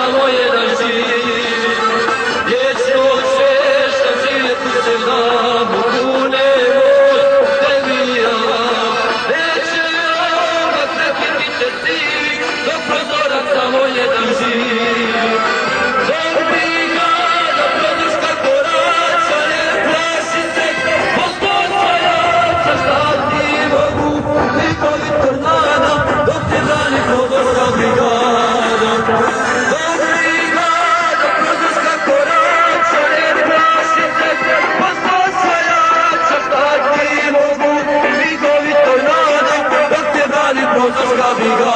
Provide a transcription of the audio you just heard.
samo jedan živ. Vječnog svešta svijetu se znam, u kune moć tebi ja. Neće ovoga prekiti će svi, dok prozora samo jedan živ. Zbog brigada produška korača, ne plaši se, Gospodća jača, šta ti mogu, likovi tornada, dok te brani podorska brigada. Zbog brigada produška korača, ne plaši se, Gospodća jača, šta ti mogu, likovi tornada, dok te brani podorska brigada.